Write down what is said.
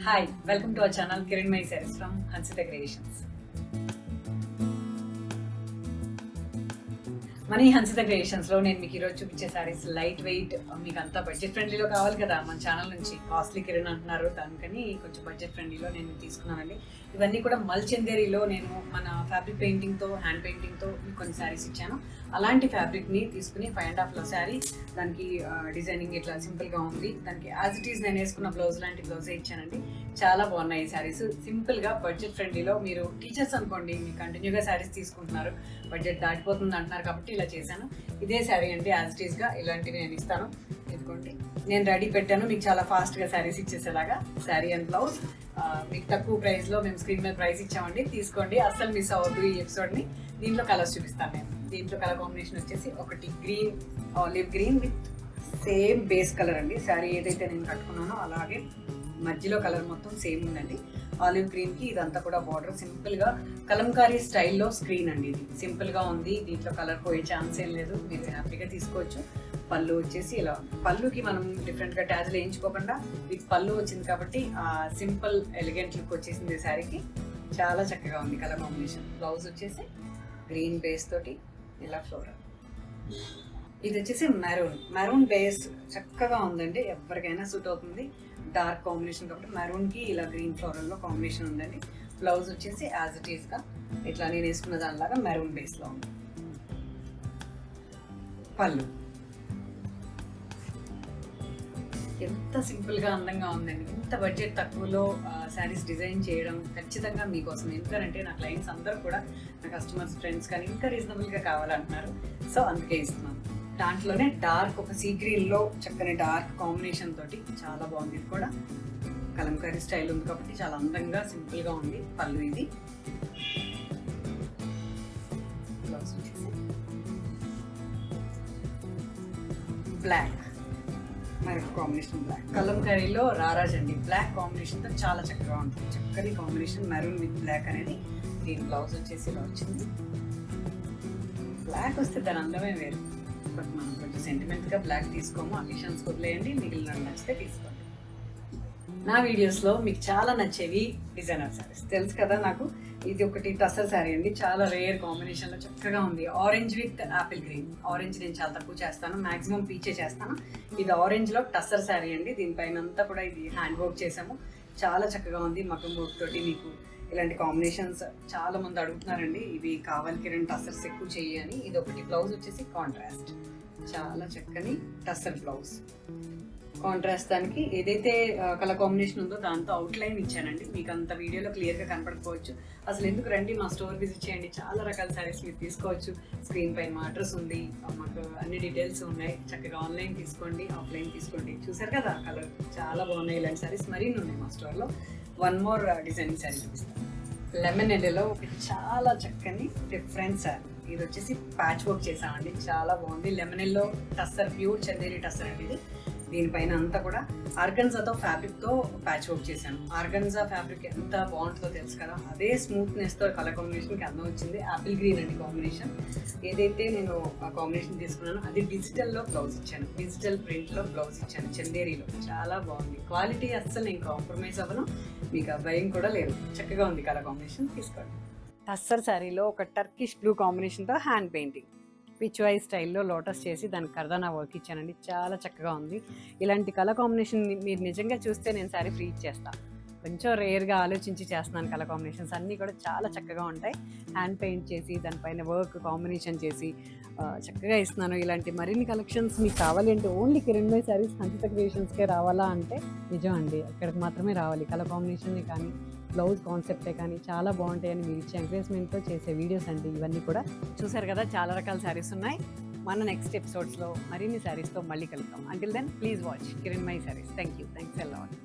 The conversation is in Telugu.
Hi, welcome to our channel Kiranmay Sarees from Hansita Creations. మన ఈ హన్సిత క్రియేషన్స్ లో నేను మీకు ఈరోజు చూపించే సారీస్ లైట్ వెయిట్, మీకు అంతా బడ్జెట్ ఫ్రెండ్లీలో కావాలి కదా. మన ఛానల్ నుంచి కాస్ట్లీ కిరణ్ అంటున్నారు, దానికని కొంచెం బడ్జెట్ ఫ్రెండ్లీలో నేను తీసుకున్నానండి. ఇవన్నీ కూడా మల్చందేరిలో నేను మన ఫ్యాబ్రిక్ పెయింటింగ్ తో హ్యాండ్ పెయింటింగ్ తో మీకు కొన్ని సారీస్ ఇచ్చాను. అలాంటి ఫ్యాబ్రిక్ ని తీసుకుని 5.5 లో శారీ, దానికి డిజైనింగ్ ఇట్లా సింపుల్ గా ఉంది. దానికి యాజ్ ఇట్ ఈస్ నేను వేసుకున్న బ్లౌజ్ లాంటి బ్లౌజే ఇచ్చానండి. చాలా బాగున్నాయి ఈ శారీస్. సింపుల్ గా బడ్జెట్ ఫ్రెండ్లీలో, మీరు టీచర్స్ అనుకోండి, మీరు కంటిన్యూగా శారీస్ తీసుకుంటున్నారు, బడ్జెట్ దాటిపోతుంది అంటున్నారు కాబట్టి ఇలా చేశాను. ఇదే శారీ అండి, యాజ్ ఇట్ ఈస్ గా ఇలాంటివి నేను ఇస్తాను. ఇదిగోండి, నేను రెడీ పెట్టాను మీకు చాలా ఫాస్ట్ గా శారీస్ ఇచ్చేసేలాగా. శారీ అండ్ బ్లౌజ్ మీకు తక్కువ ప్రైస్ లో మేము స్క్రీన్ మీద ప్రైస్ ఇచ్చామండి, తీసుకోండి, అస్సలు మిస్ అవ్వద్దు ఈ ఎపిసోడ్ ని. దీంట్లో కలర్స్ చూపిస్తాను నేను. దీంట్లో కలర్ కాంబినేషన్ వచ్చేసి ఒకటి green, olive green with same base colour అండి. శారీ ఏదైతే నేను కట్టుకున్నానో అలాగే మధ్యలో కలర్ మొత్తం సేమ్ ఉందండి. ఆలివ్ గ్రీన్ కి ఇదంతా కూడా బార్డర్ సింపుల్ గా కలంకారీ స్టైల్లో స్క్రీన్ అండి. ఇది సింపుల్ గా ఉంది, దీంట్లో కలర్ పోయే ఛాన్స్ ఏం లేదు, మీరు హ్యాపీగా తీసుకోవచ్చు. పళ్ళు వచ్చేసి ఇలా ఉంది. పళ్ళుకి మనం డిఫరెంట్ గా ట్యాజ్లు వేయించుకోకుండా విత్ పళ్ళు వచ్చింది కాబట్టి ఆ సింపుల్ ఎలిగెంట్ లుక్ వచ్చేసింది శారీకి. చాలా చక్కగా ఉంది కలర్ కాంబినేషన్. బ్లౌజ్ వచ్చేసి గ్రీన్ బేస్ తోటి ఇలా ఫ్లోరల్. ఇది వచ్చేసి మెరూన్ బేస్ చక్కగా ఉందండి, ఎవరికైనా సూట్ అవుతుంది. డార్క్ కాంబినేషన్ కాబట్టి మెరూన్ కి ఇలా గ్రీన్ ఫ్లోరల్ లో కాంబినేషన్ ఉందండి. బ్లౌజ్ వచ్చేసి యాజ్ ఇట్ ఈస్ గా ఇట్లా నేను వేసుకున్న దానిలాగా మెరూన్ బేస్ లో ఉంది. పళ్ళు ఎంత సింపుల్ గా అందంగా ఉందండి. ఇంత బడ్జెట్ తక్కువలో శారీస్ డిజైన్ చేయడం ఖచ్చితంగా మీకోసం. ఎందుకంటే నా క్లయింట్స్ అందరూ కూడా, నా కస్టమర్స్ ఫ్రెండ్స్ కానీ ఇంకా రీజనబుల్ గా కావాలంటున్నారు, సో అందుకే ఇస్తున్నాను. దాంట్లోనే డార్క్ ఒక సీ గ్రీన్ లో చక్కని డార్క్ కాంబినేషన్ తోటి చాలా బాగుంది. ఇది కూడా కలంకారీ స్టైల్ ఉంది కాబట్టి చాలా అందంగా సింపుల్ గా ఉంది. పళ్ళు ఇది. బ్లౌజ్ వచ్చేసి బ్లాక్, మరి కాంబినేషన్ బ్లాక్. కలంకారీలో రారాజ్ అండి, బ్లాక్ కాంబినేషన్ తో చాలా చక్కగా ఉంటుంది. చక్కని కాంబినేషన్ మెరూన్ విత్ బ్లాక్ అనేది. దీని బ్లౌజ్ వచ్చేసి ఇలా వచ్చింది. బ్లాక్ వస్తే దాని అందమే వేరు, బట్ మనం కొంచెం సెంటిమెంట్ గా బ్లాక్ తీసుకోము, అకేషన్స్ వదిలేయండి, మిగిలిన నచ్చితే తీసుకోండి. నా వీడియోస్ లో మీకు చాలా నచ్చేవి డిజైనర్ శారీస్ తెలుసు కదా నాకు. ఇది ఒకటి టస్సర్ శారీ అండి, చాలా రేర్ కాంబినేషన్ లో చక్కగా ఉంది. Orange with Apple green. Orange నేను చాలా తక్కువ చేస్తాను, మాక్సిమం పీచే చేస్తాను. ఇది ఆరెంజ్ లో టస్సర్ శారీ అండి. దీనిపైన అంతా కూడా ఇది హ్యాండ్ వర్క్ చేసాము, చాలా చక్కగా ఉంది. మగ్గం వర్క్ తోటి మీకు ఇలాంటి కాంబినేషన్స్ చాలా మంది అడుగుతున్నారండి, ఇవి కావాలి కిరణ్ టస్సర్స్ ఎక్కువ చెయ్యి అని. ఇది ఒకటి. బ్లౌజ్ వచ్చేసి కాంట్రాస్ట్, చాలా చక్కని టస్సర్ బ్లౌజ్. కాంట్రాస్ట్ దానికి ఏదైతే కలర్ కాంబినేషన్ ఉందో దాంతో అవుట్ లైన్ ఇచ్చానండి. మీకు అంత వీడియోలో క్లియర్ గా కనపడకపోవచ్చు, అసలు ఎందుకు రండి మా స్టోర్ విజిట్ చేయండి, చాలా రకాల శారీస్ మీరు తీసుకోవచ్చు. స్క్రీన్ పైన మా అడ్రస్ ఉంది, మాకు అన్ని డీటెయిల్స్ ఉన్నాయి. చక్కగా ఆన్లైన్ తీసుకోండి, ఆఫ్లైన్ తీసుకోండి. చూసారు కదా కలర్ చాలా బాగున్నాయి. ఇలాంటి శారీస్ మరిన్ని ఉన్నాయి మా స్టోర్ లో. వన్ మోర్ డిజైనింగ్ శారీ చూపిస్తాను. లెమన్ ఎల్లో ఒకటి చాలా చక్కని డిఫరెంట్ శారీ. ఇది వచ్చేసి ప్యాచ్ వర్క్ చేసామండి, చాలా బాగుంది. Lemon yellow tussar, pure Chanderi tussar అండి ఇది. దీనిపైన అంతా కూడా ఆర్గన్జాతో ఫ్యాబ్రిక్ తో ప్యాచ్ వర్క్ చేశాను. ఆర్గన్జా ఫ్యాబ్రిక్ ఎంత బాగుంటుందో తెలుసు కదా, అదే స్మూత్నెస్ తో కలర్ కాంబినేషన్ కి అందం వచ్చింది. యాపిల్ గ్రీన్ అండి కాంబినేషన్. ఏదైతే నేను ఆ కాంబినేషన్ తీసుకున్నానో అది డిజిటల్ లో బ్లౌజ్ ఇచ్చాను, డిజిటల్ ప్రింట్ లో బ్లౌజ్ ఇచ్చాను చందేరిలో. చాలా బాగుంది క్వాలిటీ, అస్సలు నేను కాంప్రమైజ్ అవ్వను, మీకు ఆ భయం కూడా లేదు. చక్కగా ఉంది కలర్ కాంబినేషన్, తీసుకోండి. టస్సర్ శారీలో ఒక టర్కిష్ బ్లూ కాంబినేషన్ తో హ్యాండ్ పెయింటింగ్ పిచ్ వై స్టైల్లో లోటస్ చేసి దానికి కర్దానా వర్క్ ఇచ్చానండి, చాలా చక్కగా ఉంది. ఇలాంటి కలర్ కాంబినేషన్ మీరు నిజంగా చూస్తే నేను శారీ ఫ్రీ ఇచ్చేస్తాను. కొంచెం రేర్గా ఆలోచించి చేస్తున్నాను. కలర్ కాంబినేషన్స్ అన్నీ కూడా చాలా చక్కగా ఉంటాయి. హ్యాండ్ పెయింట్ చేసి దానిపైన వర్క్ కాంబినేషన్ చేసి చక్కగా ఇస్తున్నాను. ఇలాంటి మరిన్ని కలెక్షన్స్ మీకు కావాలి అంటే ఓన్లీ కిరణ్మయ్ శారీస్ హన్సిత క్రియేషన్స్కే రావాలా అంటే నిజం అండి, అక్కడికి మాత్రమే రావాలి. కలర్ కాంబినేషన్ కానీ బ్లౌజ్ కాన్సెప్టే కానీ చాలా బాగుంటాయని మీరు ఇచ్చే ఎంకరేజ్మెంట్తో చేసే వీడియోస్ అండి ఇవన్నీ కూడా. చూసారు కదా చాలా రకాల శారీస్ ఉన్నాయి. మన నెక్స్ట్ ఎపిసోడ్స్లో మరిన్ని శారీస్తో మళ్ళీ కలుద్దాం. Until then please watch Kiranmayi saris. Thank you, thanks a lot.